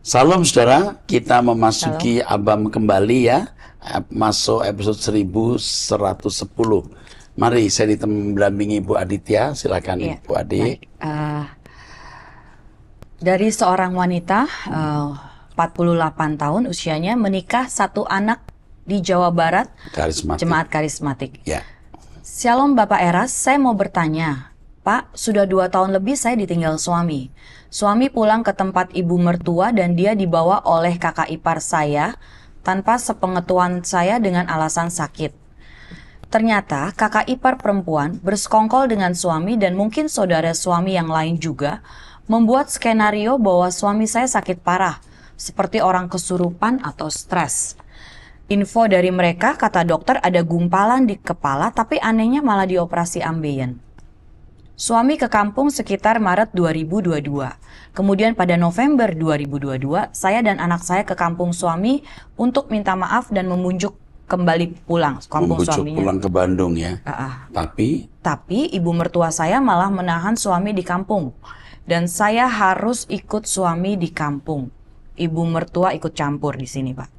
Salam saudara, kita memasuki Salam. Abam kembali ya, masuk episode 1110. Mari saya didampingi Bu Aditya, silakan Iya, Bu Adi. baik. Dari seorang wanita 48 tahun usianya menikah satu anak di Jawa Barat, Karismatik. jemaat karismatik. Ya, Shalom Bapak Eras, saya mau bertanya. Pak, sudah 2 tahun lebih saya ditinggal suami. Suami pulang ke tempat ibu mertua dan dia dibawa oleh kakak ipar saya tanpa sepengetahuan saya dengan alasan sakit. Ternyata kakak ipar perempuan bersekongkol dengan suami dan mungkin saudara suami yang lain juga membuat skenario bahwa suami saya sakit parah, seperti orang kesurupan atau stres. Info dari mereka, kata dokter ada gumpalan di kepala tapi anehnya malah dioperasi ambeien. Suami ke kampung sekitar Maret 2022. Kemudian pada November 2022, saya dan anak saya ke kampung suami untuk minta maaf dan memunjuk kembali pulang kampung membujuk suaminya. pulang ke Bandung ya. Tapi Tapi ibu mertua saya malah menahan suami di kampung. Dan saya harus ikut suami di kampung. Ibu mertua ikut campur di sini, Pak.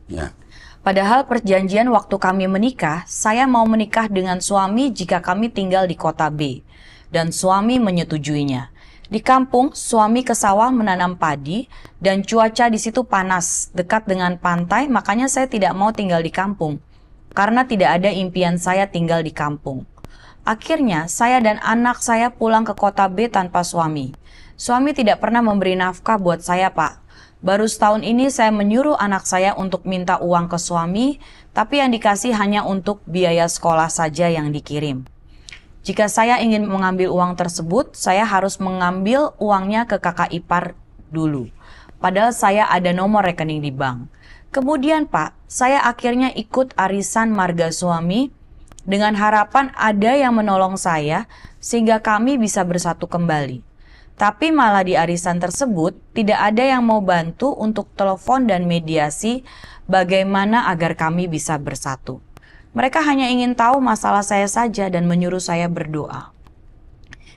ya, Padahal perjanjian waktu kami menikah, saya mau menikah dengan suami jika kami tinggal di kota B. Dan suami menyetujuinya. Di kampung, suami ke sawah menanam padi dan cuaca di situ panas, dekat dengan pantai, makanya saya tidak mau tinggal di kampung. Karena tidak ada impian saya tinggal di kampung. Akhirnya, saya dan anak saya pulang ke kota B tanpa suami. Suami tidak pernah memberi nafkah buat saya, Pak. Baru setahun ini saya menyuruh anak saya untuk minta uang ke suami, tapi yang dikasih hanya untuk biaya sekolah saja yang dikirim. Jika saya ingin mengambil uang tersebut, saya harus mengambil uangnya ke kakak ipar dulu. Padahal saya ada nomor rekening di bank. Kemudian Pak, saya akhirnya ikut arisan marga suami dengan harapan ada yang menolong saya sehingga kami bisa bersatu kembali. Tapi malah di arisan tersebut tidak ada yang mau bantu untuk telepon dan mediasi bagaimana agar kami bisa bersatu. Mereka hanya ingin tahu masalah saya saja dan menyuruh saya berdoa.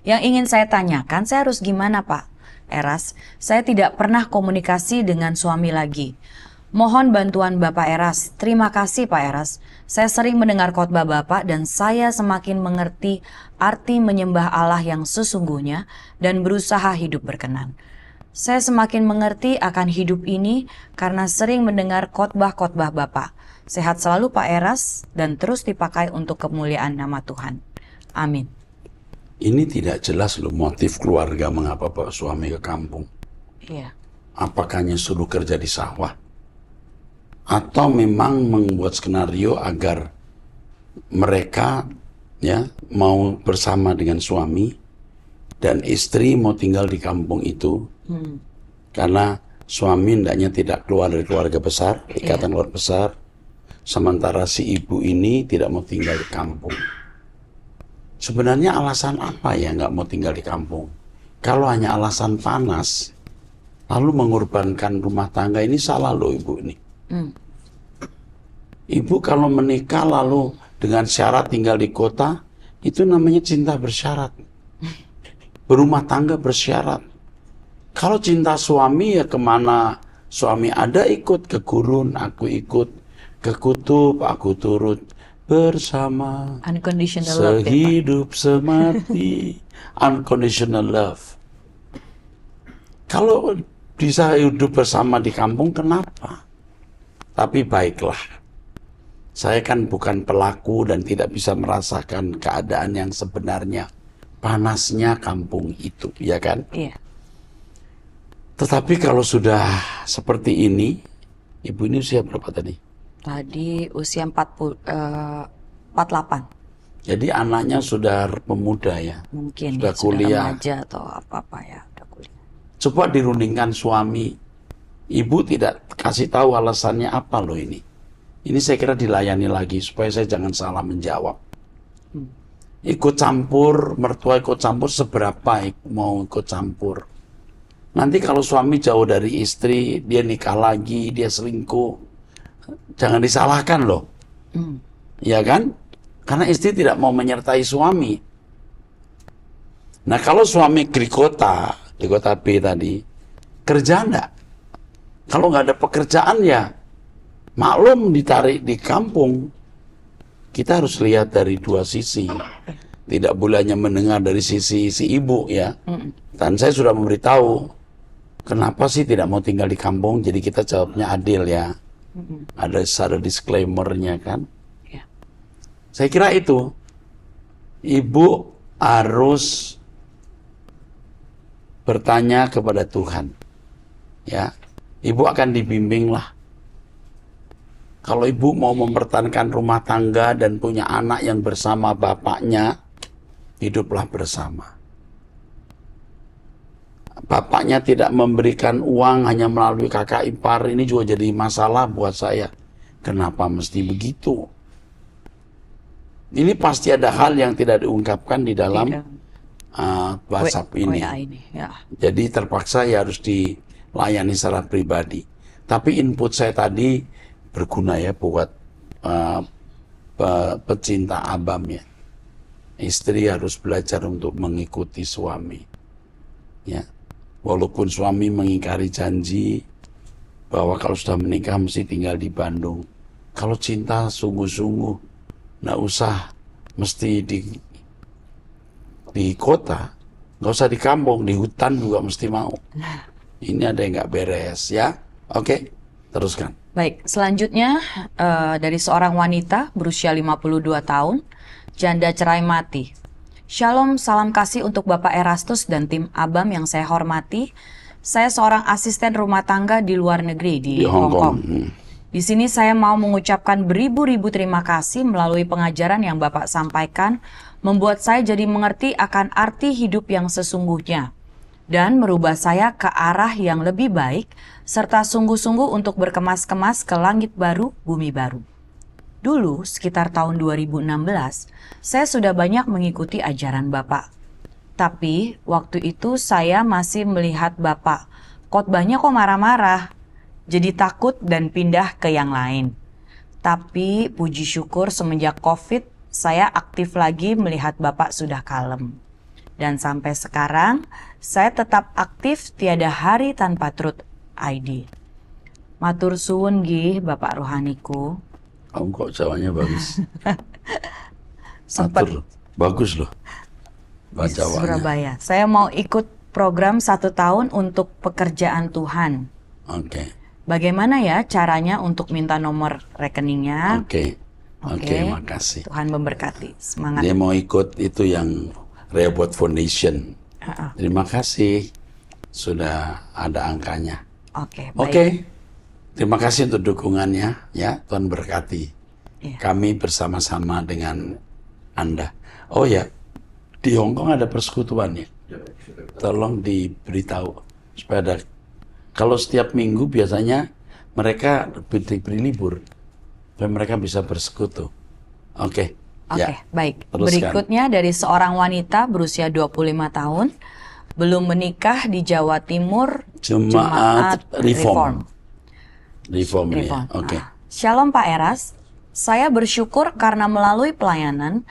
Yang ingin saya tanyakan, saya harus gimana Pak Eras? Saya tidak pernah komunikasi dengan suami lagi. Mohon bantuan Bapak Eras. Terima kasih Pak Eras. Saya sering mendengar khotbah Bapak dan saya semakin mengerti arti menyembah Allah yang sesungguhnya dan berusaha hidup berkenan. Saya semakin mengerti akan hidup ini karena sering mendengar khotbah-khotbah Bapak. Sehat selalu Pak Eras dan terus dipakai untuk kemuliaan nama Tuhan. Amin. ini tidak jelas loh motif keluarga mengapa Pak suami ke kampung. Iya. Apakah hanya suruh kerja di sawah? Atau memang membuat skenario agar mereka ya mau bersama dengan suami dan istri mau tinggal di kampung itu karena suami hendaknya tidak keluar dari keluarga besar, ikatan keluarga besar, sementara si ibu ini tidak mau tinggal di kampung. Sebenarnya alasan apa ya nggak mau tinggal di kampung? Kalau hanya alasan panas, lalu mengorbankan rumah tangga, ini salah loh ibu ini. Ibu kalau menikah lalu dengan syarat tinggal di kota, itu namanya cinta bersyarat. Berumah tangga bersyarat. Kalau cinta suami ya kemana suami ada ikut, ke gurun aku ikut, ke kutub aku turut, bersama Unconditional love ya Pak. sehidup semati. Unconditional love. Kalau bisa hidup bersama di kampung, kenapa? Tapi baiklah, saya kan bukan pelaku dan tidak bisa merasakan keadaan yang sebenarnya. Panasnya kampung itu, ya kan? Iya. Tetapi kalau sudah seperti ini, ibu ini usia berapa tadi? Tadi usia 48. Jadi anaknya sudah pemuda ya? Mungkin Sudah ya, kuliah. sudah remaja atau apa-apa ya, udah kuliah. Coba dirundingkan suami. Ibu tidak kasih tahu alasannya apa loh ini. Ini saya kira dilayani lagi supaya saya jangan salah menjawab. Ikut campur, mertua ikut campur seberapa mau ikut campur. Nanti kalau suami jauh dari istri, dia nikah lagi, dia selingkuh, jangan disalahkan loh. Ya kan? Karena istri tidak mau menyertai suami. Nah kalau suami di kota B tadi, kerja enggak? Kalau nggak ada pekerjaan ya maklum ditarik di kampung. Kita harus lihat dari dua sisi. Tidak boleh hanya mendengar dari sisi si ibu ya. Dan saya sudah memberitahu kenapa sih tidak mau tinggal di kampung. Jadi kita jawabnya adil ya. Ada disclaimer-nya kan. Ya. Saya kira itu. Ibu harus bertanya kepada Tuhan. Ya. Ibu akan dibimbing lah. Kalau ibu mau mempertahankan rumah tangga dan punya anak yang bersama bapaknya, hiduplah bersama. Bapaknya tidak memberikan uang hanya melalui kakak ipar, ini juga jadi masalah buat saya. Kenapa mesti begitu? Ini pasti ada hal yang tidak diungkapkan di dalam WhatsApp ini. Ya. Jadi terpaksa ya harus dilayani secara pribadi. Tapi input saya tadi berguna ya buat pecinta Abam ya. Istri harus belajar untuk mengikuti suami. Ya. Walaupun suami mengingkari janji bahwa kalau sudah menikah mesti tinggal di Bandung. Kalau cinta sungguh-sungguh, nggak usah mesti di kota, nggak usah di kampung, di hutan juga mesti mau. Ini ada yang nggak beres ya. Oke, teruskan. Baik, selanjutnya dari seorang wanita berusia 52 tahun, janda cerai mati. Shalom, salam kasih untuk Bapak Erastus dan tim Abam yang saya hormati. Saya seorang asisten rumah tangga di luar negeri di Hong Kong. Di sini saya mau mengucapkan beribu-ribu terima kasih melalui pengajaran yang Bapak sampaikan, membuat saya jadi mengerti akan arti hidup yang sesungguhnya dan merubah saya ke arah yang lebih baik, serta sungguh-sungguh untuk berkemas-kemas ke langit baru, bumi baru. Dulu, sekitar tahun 2016, saya sudah banyak mengikuti ajaran Bapak. Tapi, waktu itu saya masih melihat Bapak, khotbahnya kok marah-marah, jadi takut dan pindah ke yang lain. Tapi, puji syukur semenjak COVID, saya aktif lagi melihat Bapak sudah kalem. Dan sampai sekarang, saya tetap aktif tiada hari tanpa Truth ID. Matur suwun nggih Bapak rohaniku. Kamu kok jawabnya bagus. Sempat Atur, bagus loh. di Surabaya. Saya mau ikut program 1 tahun untuk pekerjaan Tuhan. Oke. Bagaimana ya caranya untuk minta nomor rekeningnya? Oke, makasih. Tuhan memberkati. Semangat. Dia mau ikut itu yang Rehoboth Foundation. Terima kasih. Sudah ada angkanya. Oke, baik. Oke. Terima kasih untuk dukungannya, ya. Tuhan berkati. Iya. Kami bersama-sama dengan Anda. Oh ya, di Hong Kong ada persekutuan ya. Tolong diberitahu supaya ada. Kalau setiap minggu biasanya mereka diberi libur, supaya mereka bisa bersekutu. Oke. Ya, baik. teruskan. Berikutnya dari seorang wanita berusia 25 tahun, belum menikah di Jawa Timur, Jemaat Reform. Reform. Ya. Oke. Shalom Pak Eras, saya bersyukur karena melalui pelayanan,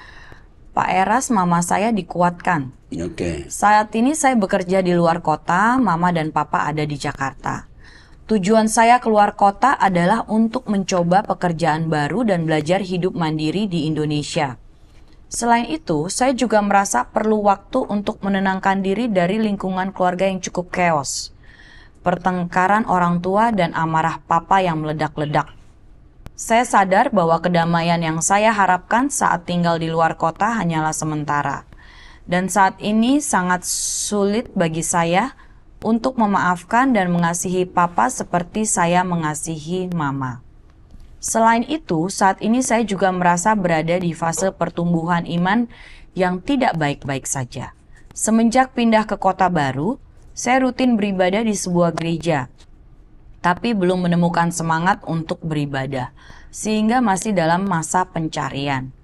Pak Eras, mama saya dikuatkan. Oke. Saat ini saya bekerja di luar kota, mama dan papa ada di Jakarta. Tujuan saya keluar kota adalah untuk mencoba pekerjaan baru dan belajar hidup mandiri di Indonesia. Selain itu, saya juga merasa perlu waktu untuk menenangkan diri dari lingkungan keluarga yang cukup chaos. Pertengkaran orang tua dan amarah papa yang meledak-ledak. Saya sadar bahwa kedamaian yang saya harapkan saat tinggal di luar kota hanyalah sementara. Dan saat ini sangat sulit bagi saya untuk memaafkan dan mengasihi papa seperti saya mengasihi mama. Selain itu, saat ini saya juga merasa berada di fase pertumbuhan iman yang tidak baik-baik saja. Semenjak pindah ke kota baru, saya rutin beribadah di sebuah gereja, tapi belum menemukan semangat untuk beribadah, sehingga masih dalam masa pencarian.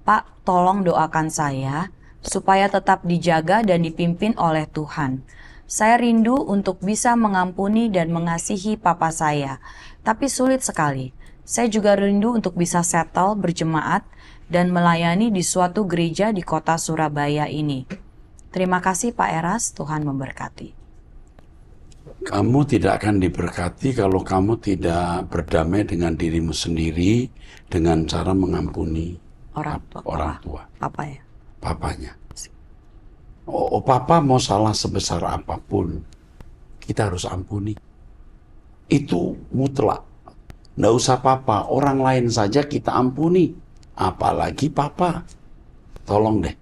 Pak, tolong doakan saya supaya tetap dijaga dan dipimpin oleh Tuhan. Saya rindu untuk bisa mengampuni dan mengasihi papa saya, tapi sulit sekali. Saya juga rindu untuk bisa settle berjemaat dan melayani di suatu gereja di kota Surabaya ini. Terima kasih Pak Eras, Tuhan memberkati. Kamu tidak akan diberkati kalau kamu tidak berdamai dengan dirimu sendiri dengan cara mengampuni orang tua, Papa ya. papanya. Papa mau salah sebesar apapun, kita harus ampuni. Itu mutlak. Nggak usah papa, orang lain saja kita ampuni. Apalagi papa. Tolong deh,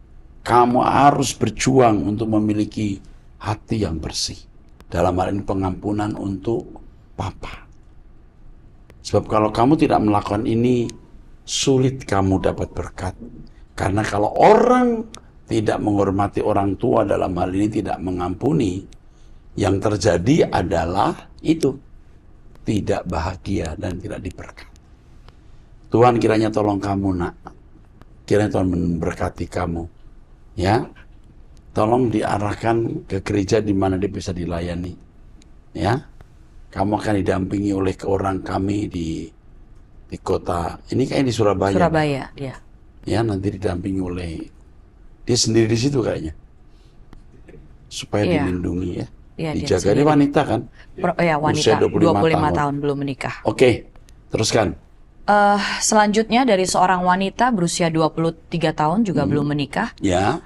kamu harus berjuang untuk memiliki hati yang bersih. Dalam hal ini pengampunan untuk papa. Sebab kalau kamu tidak melakukan ini, sulit kamu dapat berkat. Karena kalau orang tidak menghormati orang tua, dalam hal ini tidak mengampuni, yang terjadi adalah itu. Tidak bahagia dan tidak diberkati. Tuhan kiranya tolong kamu, nak. Kiranya Tuhan memberkati kamu. Ya. Tolong diarahkan ke gereja di mana dia bisa dilayani. Ya. Kamu akan didampingi oleh orang kami di kota. Ini kayaknya di Surabaya. Surabaya, ya. Ya, nanti didampingi oleh dia sendiri di situ kayaknya. Supaya dilindungi ya. Dijaga. Dia wanita kan? Wanita. Usia 25 tahun belum menikah. Oke. Teruskan. Selanjutnya dari seorang wanita berusia 23 tahun juga belum menikah. Ya.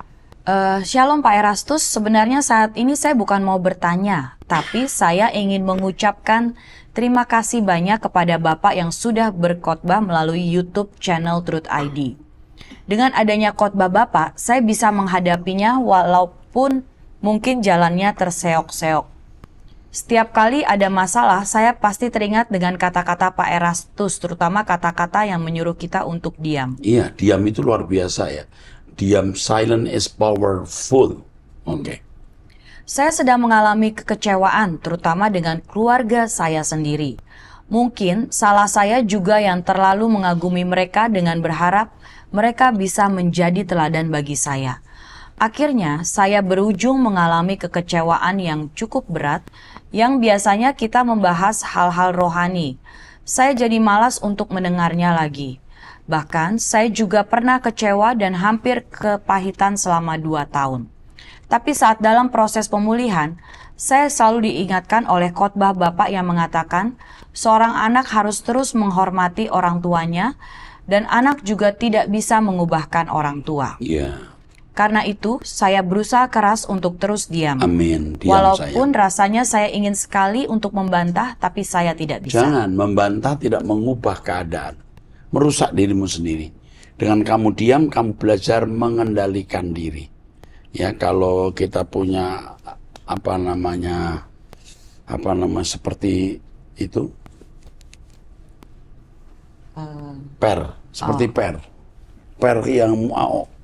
Shalom Pak Erastus, sebenarnya saat ini saya bukan mau bertanya, tapi saya ingin mengucapkan terima kasih banyak kepada Bapak yang sudah berkhotbah melalui YouTube channel Truth ID. Dengan adanya khotbah Bapak, saya bisa menghadapinya walaupun mungkin jalannya terseok-seok. Setiap kali ada masalah, saya pasti teringat dengan kata-kata Pak Erastus, terutama kata-kata yang menyuruh kita untuk diam. Iya, diam itu luar biasa ya. Diam, silent is powerful. Oke. Saya sedang mengalami kekecewaan, terutama dengan keluarga saya sendiri. Mungkin salah saya juga yang terlalu mengagumi mereka dengan berharap mereka bisa menjadi teladan bagi saya. Akhirnya, saya berujung mengalami kekecewaan yang cukup berat, yang biasanya kita membahas hal-hal rohani. Saya jadi malas untuk mendengarnya lagi. Bahkan, saya juga pernah kecewa dan hampir kepahitan selama 2 tahun. Tapi saat dalam proses pemulihan, saya selalu diingatkan oleh khotbah Bapak yang mengatakan, seorang anak harus terus menghormati orang tuanya, dan anak juga tidak bisa mengubahkan orang tua. Iya. Karena itu, saya berusaha keras untuk terus diam. Amin. Diam, Walaupun sayang. rasanya saya ingin sekali untuk membantah, tapi saya tidak bisa. Jangan, membantah tidak mengubah keadaan. Merusak dirimu sendiri. Dengan kamu diam, kamu belajar mengendalikan diri. Ya, kalau kita punya seperti itu, seperti per yang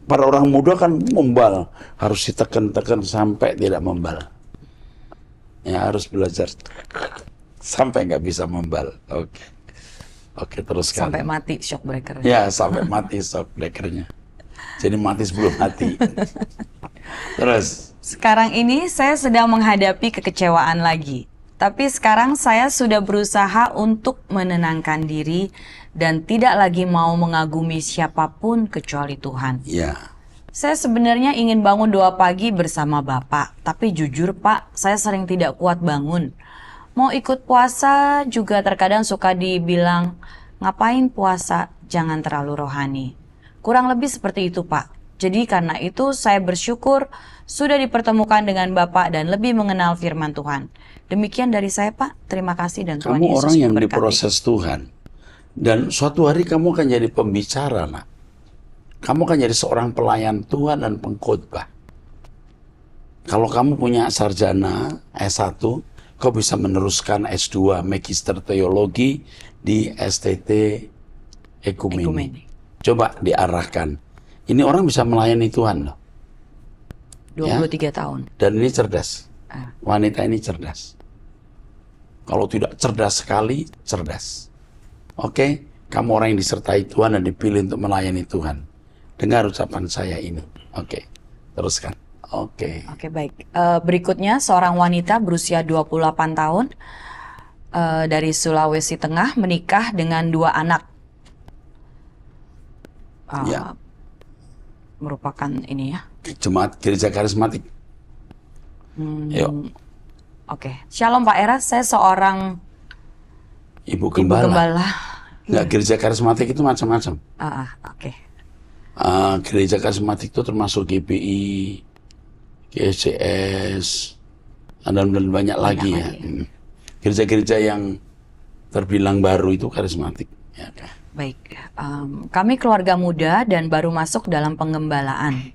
para orang muda kan membal, harus ditekan-tekan sampai tidak membal. Ya, harus belajar sampai nggak bisa membal. Oke, teruskan. Sampai mati shock breaker. Ya, sampai mati shock breakernya. Jadi mati sebelum mati. Terus. Sekarang ini saya sedang menghadapi kekecewaan lagi. Tapi sekarang saya sudah berusaha untuk menenangkan diri dan tidak lagi mau mengagumi siapapun kecuali Tuhan. Ya. Saya sebenarnya ingin bangun doa pagi bersama Bapak. Tapi jujur Pak, saya sering tidak kuat bangun. Mau ikut puasa juga terkadang suka dibilang, ngapain puasa, jangan terlalu rohani. Kurang lebih seperti itu Pak. Jadi karena itu saya bersyukur sudah dipertemukan dengan Bapak dan lebih mengenal firman Tuhan. Demikian dari saya Pak, terima kasih dan Tuhan Kamu Yesus orang yang memberkati. diproses Tuhan. Dan suatu hari kamu akan jadi pembicara, nak. Kamu akan jadi seorang pelayan Tuhan dan pengkhotbah. Kalau kamu punya sarjana S1, kau bisa meneruskan S2 Magister Teologi di STT Ekumene. Coba diarahkan. Ini orang bisa melayani Tuhan loh. 23 tahun. Dan ini cerdas. Wanita ini cerdas. Kalau tidak cerdas sekali, cerdas. Oke, kamu orang yang disertai Tuhan dan dipilih untuk melayani Tuhan. Dengar ucapan saya ini. Oke, teruskan. Oke, baik. Berikutnya seorang wanita berusia 28 tahun dari Sulawesi Tengah menikah dengan 2 anak. Ya. Merupakan ini ya. Jemaat gereja karismatik. Yuk. Oke. Shalom Pak Eras, saya seorang Ibu ibu Gembala. gembala. Nggak, gereja karismatik itu macam-macam. Oke. Gereja karismatik itu termasuk GPI, GSCS, dan banyak lagi ya. Gereja-gereja yang terbilang baru itu karismatik. Ya, Baik, kami keluarga muda dan baru masuk dalam penggembalaan.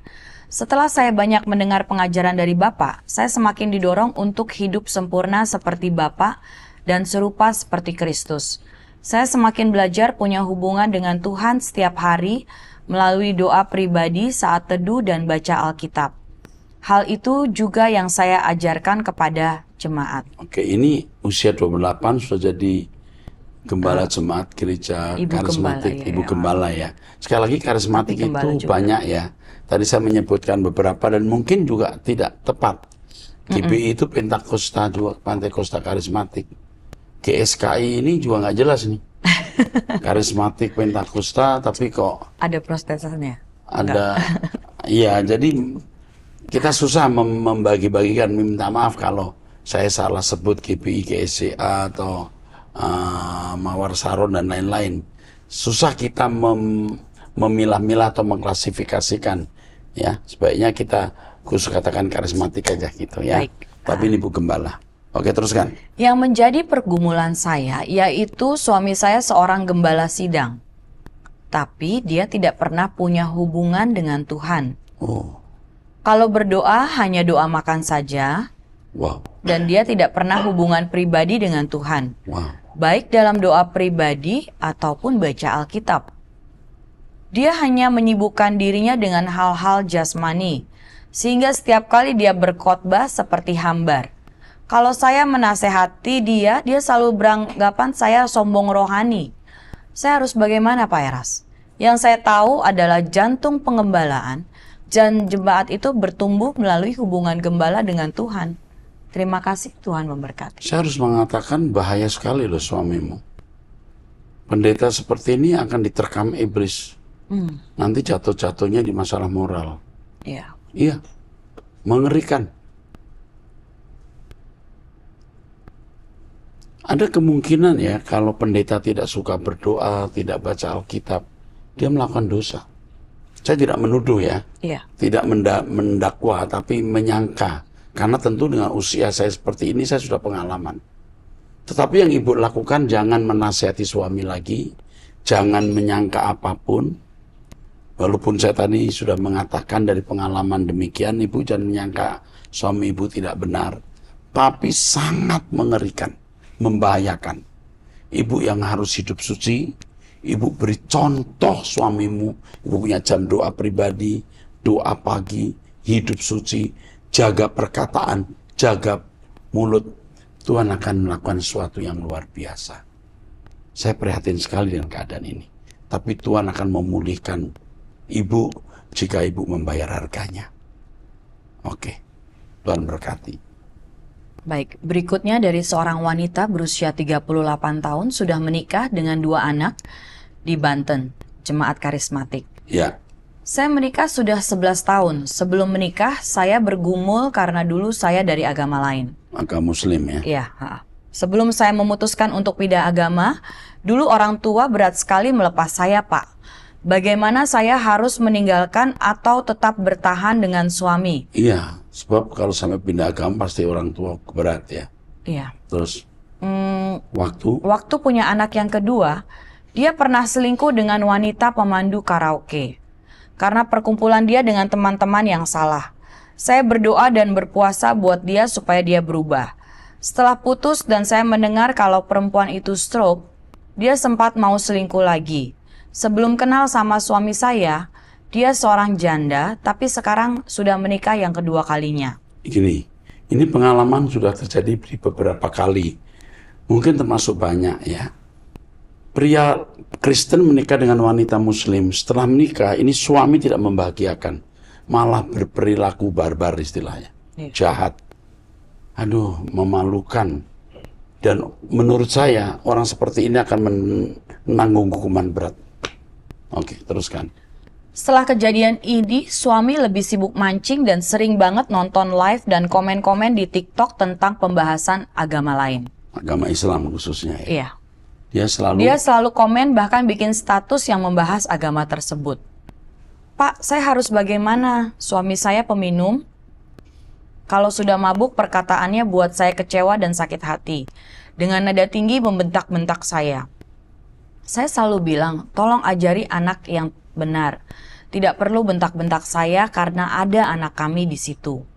Setelah saya banyak mendengar pengajaran dari Bapak, saya semakin didorong untuk hidup sempurna seperti Bapak dan serupa seperti Kristus. Saya semakin belajar punya hubungan dengan Tuhan setiap hari melalui doa pribadi saat teduh dan baca Alkitab. Hal itu juga yang saya ajarkan kepada jemaat. Oke, ini usia 28 sudah jadi gembala jemaat gereja Ibu karismatik, gembala, ya. ibu gembala ya. Sekali lagi karismatik Tapi gembala itu juga. banyak ya. Tadi saya menyebutkan beberapa dan mungkin juga tidak tepat. GPI itu Pentakosta juga, Pentakosta karismatik. GSKI ini juga nggak jelas nih. Karismatik Pentakosta tapi kok Ada prostesannya? ada, iya, jadi kita susah membagi-bagikan. Minta maaf kalau saya salah sebut GPI, GSCA atau Mawar Saron dan lain-lain. Susah kita memilah-milah atau mengklasifikasikan. Ya, sebaiknya kita khusus katakan karismatik aja gitu ya. Baik. Tapi ini Bu Gembala. Oke, teruskan. Yang menjadi pergumulan saya yaitu suami saya seorang gembala sidang. Tapi dia tidak pernah punya hubungan dengan Tuhan. Oh, Kalau berdoa hanya doa makan saja wow, dan dia tidak pernah hubungan pribadi dengan Tuhan. wow. Baik dalam doa pribadi ataupun baca Alkitab. Dia hanya menyibukkan dirinya dengan hal-hal jasmani, sehingga setiap kali dia berkhotbah seperti hambar. Kalau saya menasehati dia selalu beranggapan saya sombong rohani. Saya harus bagaimana Pak Eras? Yang saya tahu adalah jantung pengembalaan, dan jemaat itu bertumbuh melalui hubungan gembala dengan Tuhan. Terima kasih, Tuhan memberkati. Saya harus mengatakan bahaya sekali loh suamimu. Pendeta seperti ini akan diterkam iblis. Nanti jatuh-jatuhnya di masalah moral. Iya. Iya, mengerikan. Ada kemungkinan ya kalau pendeta tidak suka berdoa, tidak baca Alkitab, dia melakukan dosa. Saya tidak menuduh ya, Iya. tidak mendakwa, tapi menyangka. Karena tentu dengan usia saya seperti ini, saya sudah pengalaman. Tetapi yang ibu lakukan, jangan menasihati suami lagi, jangan menyangka apapun. Walaupun saya tadi sudah mengatakan dari pengalaman demikian, ibu jangan menyangka suami ibu tidak benar. Tapi sangat mengerikan, membahayakan. Ibu yang harus hidup suci, ibu beri contoh suamimu, ibu punya jam doa pribadi, doa pagi, hidup suci, jaga perkataan, jaga mulut. Tuhan akan melakukan sesuatu yang luar biasa. Saya prihatin sekali dengan keadaan ini. Tapi Tuhan akan memulihkan ibu jika ibu membayar harganya. Oke, Tuhan berkati. Baik, berikutnya dari seorang wanita berusia 38 tahun sudah menikah dengan 2 anak di Banten, jemaat karismatik. Ya, Saya menikah sudah 11 tahun. Sebelum menikah, saya bergumul karena dulu saya dari agama lain. agama Muslim ya. Iya, sebelum saya memutuskan untuk pindah agama, dulu orang tua berat sekali melepas saya, Pak. Bagaimana saya harus meninggalkan atau tetap bertahan dengan suami? Iya, sebab kalau sampai pindah agama pasti orang tua berat ya. Iya. Terus Waktu waktu punya anak yang kedua, dia pernah selingkuh dengan wanita pemandu karaoke. Karena perkumpulan dia dengan teman-teman yang salah. Saya berdoa dan berpuasa buat dia supaya dia berubah. Setelah putus dan saya mendengar kalau perempuan itu stroke, dia sempat mau selingkuh lagi. Sebelum kenal sama suami saya, dia seorang janda, tapi sekarang sudah menikah yang kedua kalinya. gini, ini pengalaman sudah terjadi di beberapa kali. Mungkin termasuk banyak ya. Pria Kristen menikah dengan wanita Muslim. Setelah menikah, ini suami tidak membahagiakan. Malah berperilaku barbar istilahnya. Jahat. Aduh, memalukan. Dan menurut saya, orang seperti ini akan menanggung hukuman berat. Oke, teruskan. Setelah kejadian ini, suami lebih sibuk mancing dan sering banget nonton live dan komen-komen di TikTok tentang pembahasan agama lain. Agama Islam khususnya ya. Iya. Dia Dia selalu komen, bahkan bikin status yang membahas agama tersebut. Pak, saya harus bagaimana? Suami saya peminum. Kalau sudah mabuk, perkataannya buat saya kecewa dan sakit hati. Dengan nada tinggi membentak-bentak saya. Saya selalu bilang, tolong ajari anak yang benar. Tidak perlu bentak-bentak saya karena ada anak kami di situ.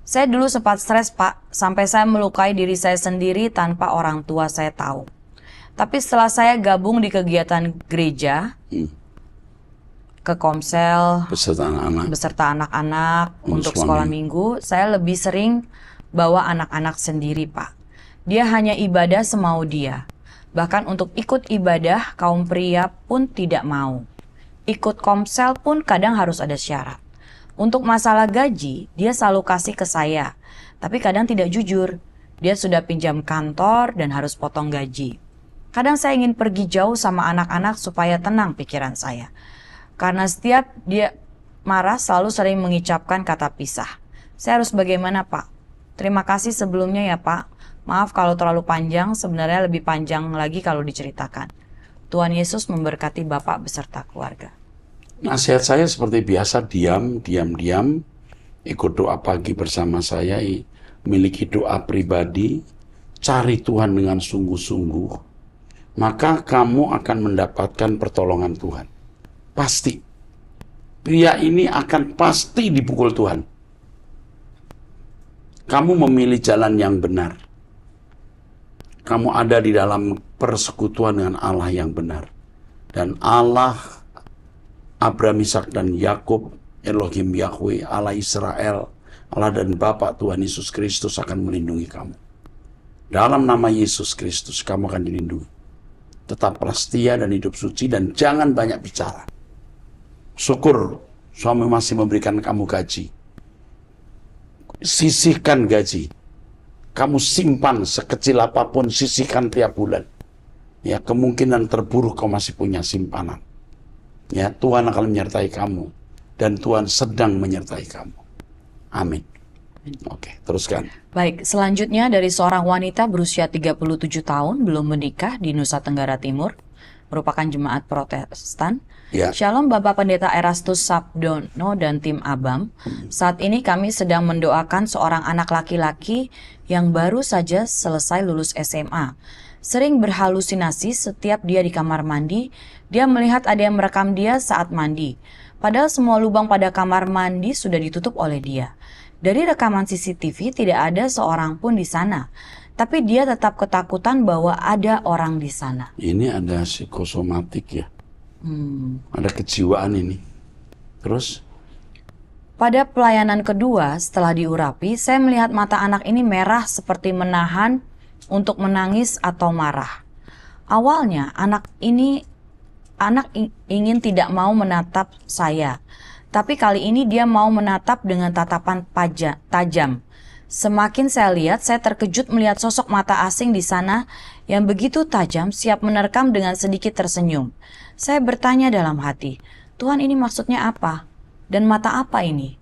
Saya dulu sempat stres, Pak, sampai saya melukai diri saya sendiri tanpa orang tua saya tahu. Tapi setelah saya gabung di kegiatan gereja, ke komsel, beserta anak-anak untuk sekolah minggu, saya lebih sering bawa anak-anak sendiri, Pak. Dia hanya ibadah semau dia. Bahkan untuk ikut ibadah, kaum pria pun tidak mau. Ikut komsel pun kadang harus ada syarat. Untuk masalah gaji, dia selalu kasih ke saya. Tapi kadang tidak jujur. Dia sudah pinjam kantor dan harus potong gaji. Kadang saya ingin pergi jauh sama anak-anak supaya tenang pikiran saya. Karena setiap dia marah selalu sering mengucapkan kata pisah. Saya harus bagaimana, Pak? Terima kasih sebelumnya ya, Pak. Maaf kalau terlalu panjang, sebenarnya lebih panjang lagi kalau diceritakan. Tuhan Yesus memberkati Bapak beserta keluarga. Nasihat saya seperti biasa, diam, ikut doa pagi bersama saya, miliki doa pribadi, cari Tuhan dengan sungguh-sungguh, maka kamu akan mendapatkan pertolongan Tuhan. Pasti. Pria ini akan pasti dipukul Tuhan. Kamu memilih jalan yang benar. Kamu ada di dalam persekutuan dengan Allah yang benar. Dan Allah Abraham, Ishak, dan Yakub, Elohim Yahweh, Allah Israel, Allah dan Bapa Tuhan Yesus Kristus akan melindungi kamu. Dalam nama Yesus Kristus, kamu akan dilindungi. Tetaplah setia dan hidup suci dan jangan banyak bicara. Syukur suami masih memberikan kamu gaji. Sisihkan gaji. Kamu simpan sekecil apapun, sisihkan tiap bulan. Ya, kemungkinan terburuk kau masih punya simpanan. Ya, Tuhan akan menyertai kamu dan Tuhan sedang menyertai kamu. Amin. Oke, teruskan. Baik, selanjutnya dari seorang wanita berusia 37 tahun belum menikah di Nusa Tenggara Timur, merupakan jemaat Protestan. Ya. Shalom Bapak Pendeta Erastus Sabdono dan tim Abam. Saat ini kami sedang mendoakan seorang anak laki-laki yang baru saja selesai lulus SMA. Sering berhalusinasi setiap dia di kamar mandi, dia melihat ada yang merekam dia saat mandi. Padahal semua lubang pada kamar mandi sudah ditutup oleh dia. Dari rekaman CCTV tidak ada seorang pun di sana. Tapi dia tetap ketakutan bahwa ada orang di sana. Ini ada psikosomatik ya. Ada kejiwaan ini. Terus? Pada pelayanan kedua setelah diurapi, saya melihat mata anak ini merah seperti menahan untuk menangis atau marah. Awalnya anak ingin tidak mau menatap saya. Tapi kali ini dia mau menatap dengan tatapan tajam. Semakin saya lihat, saya terkejut melihat sosok mata asing di sana yang begitu tajam, siap menerkam dengan sedikit tersenyum. Saya bertanya dalam hati, Tuhan, ini maksudnya apa? Dan mata apa ini?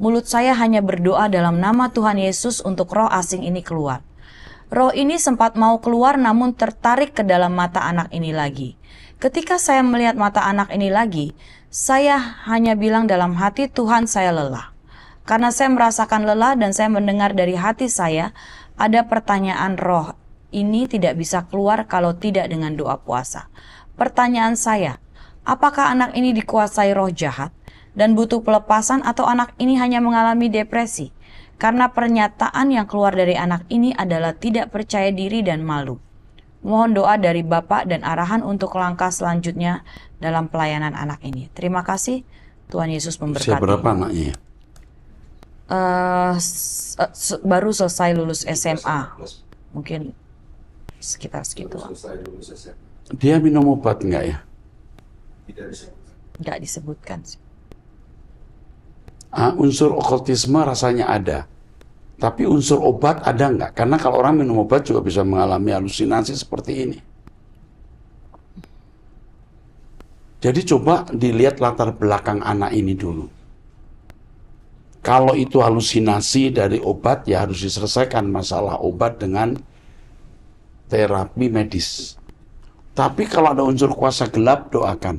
Mulut saya hanya berdoa dalam nama Tuhan Yesus untuk roh asing ini keluar. Roh ini sempat mau keluar namun tertarik ke dalam mata anak ini lagi. Ketika saya melihat mata anak ini lagi, saya hanya bilang dalam hati, Tuhan, saya lelah. Karena saya merasakan lelah dan saya mendengar dari hati saya, ada pertanyaan roh ini tidak bisa keluar kalau tidak dengan doa puasa. Pertanyaan saya, apakah anak ini dikuasai roh jahat dan butuh pelepasan atau anak ini hanya mengalami depresi? Karena pernyataan yang keluar dari anak ini adalah tidak percaya diri dan malu. Mohon doa dari Bapak dan arahan untuk langkah selanjutnya dalam pelayanan anak ini. Terima kasih, Tuhan Yesus memberkati. Usia berapa anaknya ya? Baru selesai lulus SMA. Mungkin sekitar segitu. Dia minum obat enggak ya? Nggak disebutkan sih. Unsur okultisme rasanya ada. Tapi unsur obat ada nggak? Karena kalau orang minum obat juga bisa mengalami halusinasi seperti ini. Jadi coba dilihat latar belakang anak ini dulu. Kalau itu halusinasi dari obat, ya harus diselesaikan masalah obat dengan terapi medis. Tapi kalau ada unsur kuasa gelap, doakan.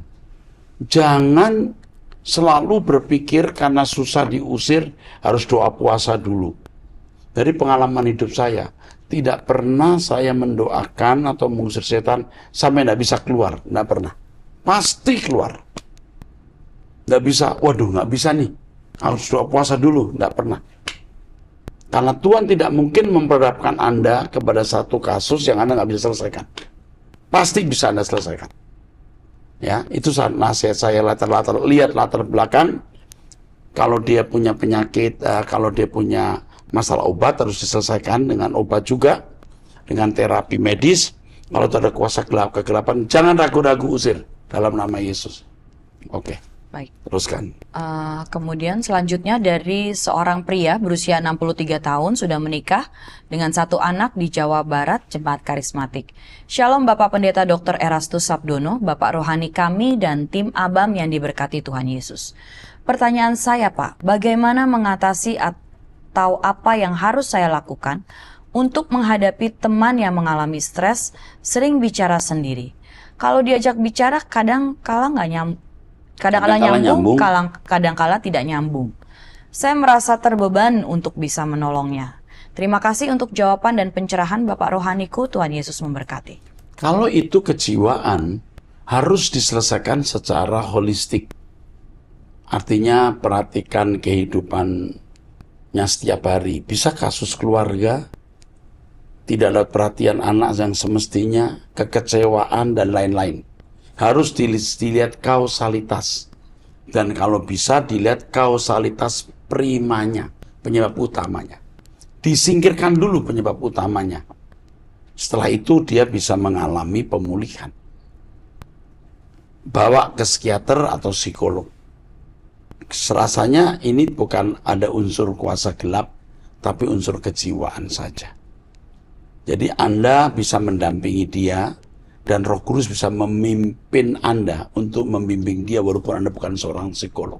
Jangan selalu berpikir karena susah diusir, harus doa puasa dulu. Dari pengalaman hidup saya, tidak pernah saya mendoakan atau mengusir setan sampai tidak bisa keluar. Tidak pernah. Pasti keluar. Nggak bisa, waduh nggak bisa nih. Harus doa puasa dulu. Nggak pernah. Karena Tuhan tidak mungkin memperhadapkan Anda kepada satu kasus yang Anda nggak bisa selesaikan. Pasti bisa Anda selesaikan. Ya, itu nasihat saya lihat latar belakang. Kalau dia punya penyakit, kalau dia punya masalah obat harus diselesaikan dengan obat juga, dengan terapi medis. Kalau ada kuasa kegelapan, jangan ragu-ragu usir dalam nama Yesus. Oke. Baik. Teruskan. Kemudian selanjutnya dari seorang pria berusia 63 tahun sudah menikah dengan satu anak di Jawa Barat, jemaat karismatik. Shalom Bapak Pendeta Dr. Erastus Sabdono, Bapak rohani kami dan tim ABAM yang diberkati Tuhan Yesus. Pertanyaan saya Pak, bagaimana mengatasi atau apa yang harus saya lakukan untuk menghadapi teman yang mengalami stres, sering bicara sendiri. Kalau diajak bicara kadang-kala nyambung, kadang-kala tidak nyambung. Saya merasa terbeban untuk bisa menolongnya. Terima kasih untuk jawaban dan pencerahan Bapak rohaniku, Tuhan Yesus memberkati. Kalau itu kejiwaan, harus diselesaikan secara holistik. Artinya perhatikan kehidupannya setiap hari. Bisa kasus keluarga, tidak ada perhatian anak yang semestinya, kekecewaan, dan lain-lain. Harus dilihat kausalitas. Dan kalau bisa dilihat kausalitas primanya, penyebab utamanya. Disingkirkan dulu penyebab utamanya. Setelah itu dia bisa mengalami pemulihan. Bawa ke psikiater atau psikolog. Serasanya ini bukan ada unsur kuasa gelap, tapi unsur kejiwaan saja. Jadi Anda bisa mendampingi dia, dan Roh Kudus bisa memimpin Anda untuk membimbing dia walaupun Anda bukan seorang psikolog.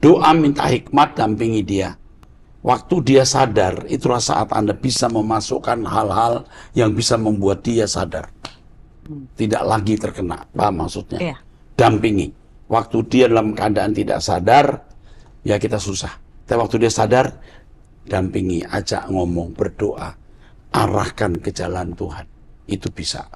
Doa minta hikmat, dampingi dia. Waktu dia sadar, itulah saat Anda bisa memasukkan hal-hal yang bisa membuat dia sadar. Tidak lagi terkena. Paham maksudnya? Iya. Dampingi. Waktu dia dalam keadaan tidak sadar, ya kita susah. Tapi waktu dia sadar, dampingi, ajak ngomong, berdoa. Arahkan ke jalan Tuhan. Itu bisa.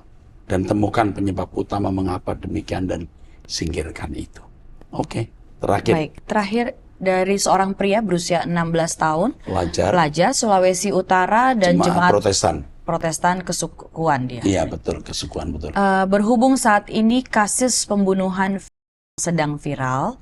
Dan temukan penyebab utama mengapa demikian dan singkirkan itu. Oke, terakhir. Baik, terakhir dari seorang pria berusia 16 tahun, pelajar Sulawesi Utara dan jemaat Protestan kesukuan dia. Iya betul, kesukuan betul. Berhubung saat ini kasus pembunuhan sedang viral,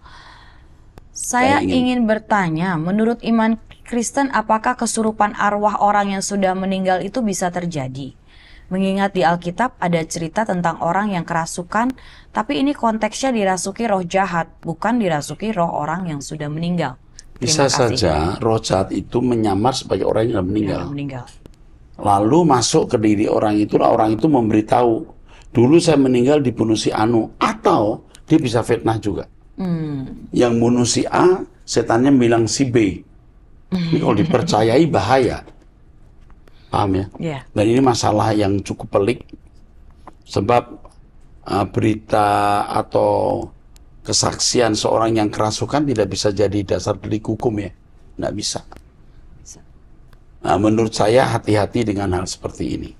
saya ingin bertanya, menurut iman Kristen apakah kesurupan arwah orang yang sudah meninggal itu bisa terjadi? Mengingat di Alkitab ada cerita tentang orang yang kerasukan, tapi ini konteksnya dirasuki roh jahat, bukan dirasuki roh orang yang sudah meninggal. Bisa saja roh jahat itu menyamar sebagai orang yang sudah meninggal. Lalu masuk ke diri orang itu memberitahu, dulu saya meninggal dibunuh si Anu, atau dia bisa fitnah juga. Yang bunuh si A, setannya bilang si B. Ini kalau dipercayai bahaya. Paham ya? Yeah. Dan ini masalah yang cukup pelik. Sebab berita atau kesaksian seorang yang kerasukan tidak bisa jadi dasar delik hukum ya. Nggak bisa. Nah, menurut saya hati-hati dengan hal seperti ini.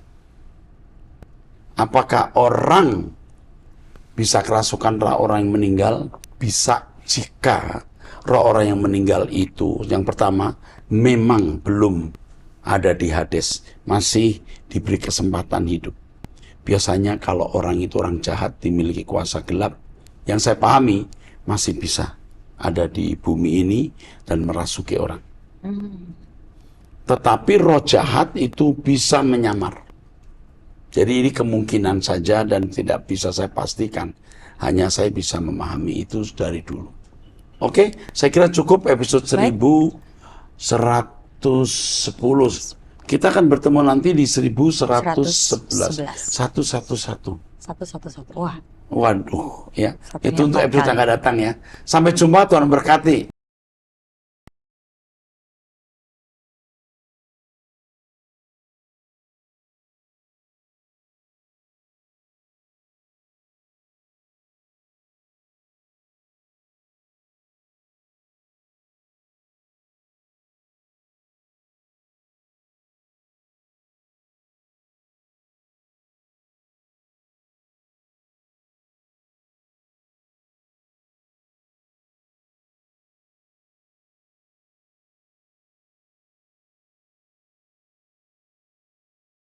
Apakah orang bisa kerasukan roh orang yang meninggal? Bisa jika roh orang yang meninggal itu, yang pertama, memang belum ada di Hades, masih diberi kesempatan hidup. Biasanya kalau orang itu orang jahat, dimiliki kuasa gelap, yang saya pahami masih bisa ada di bumi ini dan merasuki orang. Tetapi roh jahat itu bisa menyamar. Jadi ini kemungkinan saja dan tidak bisa saya pastikan. Hanya saya bisa memahami itu dari dulu. Oke, saya kira cukup episode 1110. Kita akan bertemu nanti di 1111. 111. 111. Wah. Waduh, ya. Satunya Itu untuk 4 episode kali. yang akan datang ya. Sampai jumpa, Tuhan berkati.